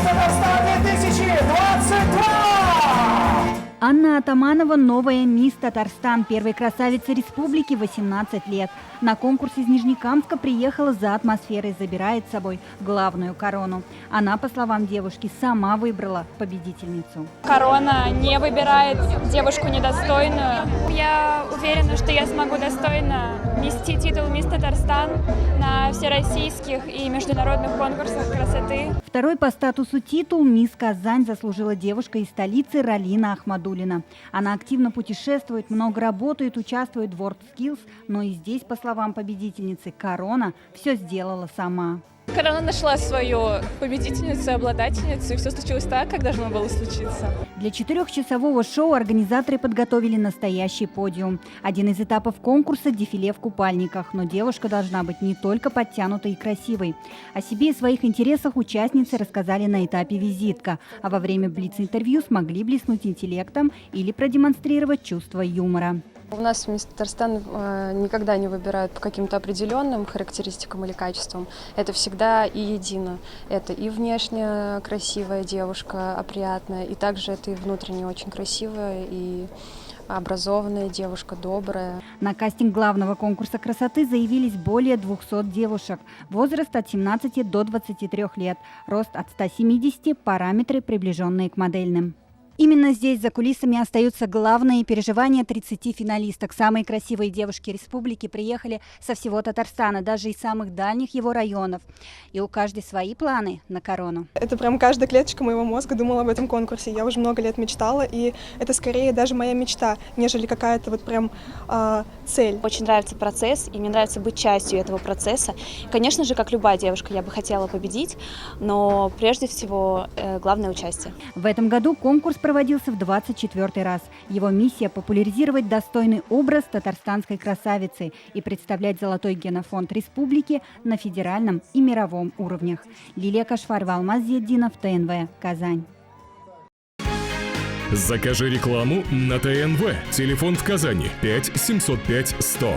Татарстан 2022! Анна Атаманова – новая мисс Татарстан, первой красавицы республики, 18 лет. На конкурс из Нижнекамска приехала за атмосферой, забирает с собой главную корону. Она, по словам девушки, сама выбрала победительницу. Корона не выбирает девушку недостойную. Я уверена, что я смогу достойно нести титул мисс Татарстан на всероссийских и международных конкурсах красоты. Второй по статусу титул «Мисс Казань» заслужила девушка из столицы Ралина Ахмадуллина. Она активно путешествует, много работает, участвует в WorldSkills, но и здесь, по словам победительницы, корона все сделала сама. Корона нашла свою победительницу, обладательницу, и все случилось так, как должно было случиться. Для 4-часового шоу организаторы подготовили настоящий подиум. Один из этапов конкурса – дефиле в купальниках. Но девушка должна быть не только подтянутой и красивой. О себе и своих интересах участницы рассказали на этапе визитка, а во время блиц-интервью смогли блеснуть интеллектом или продемонстрировать чувство юмора. У нас мисс Татарстан никогда не выбирают по каким-то определенным характеристикам или качествам. Это всегда и едино. Это и внешне красивая девушка, опрятная, и также это и внутренне очень красивая и образованная девушка, добрая. На кастинг главного конкурса красоты заявились более 200 девушек. Возраст от 17 до 23 лет. Рост от 170, параметры, приближенные к модельным. Именно здесь, за кулисами, остаются главные переживания 30 финалисток. Самые красивые девушки республики приехали со всего Татарстана, даже из самых дальних его районов. И у каждой свои планы на корону. Это прям каждая клеточка моего мозга думала об этом конкурсе. Я уже много лет мечтала, и это скорее даже моя мечта, нежели какая-то вот прям цель. Очень нравится процесс, и мне нравится быть частью этого процесса. Конечно же, как любая девушка, я бы хотела победить, но прежде всего главное участие. В этом году конкурс проводился в 24-й раз. Его миссия – популяризировать достойный образ татарстанской красавицы и представлять золотой генофонд республики на федеральном и мировом уровнях. Лилия Кашфарова, Алмаз Зиеддинов, ТНВ, Казань. Закажи рекламу на ТНВ. Телефон в Казани 5 705 100.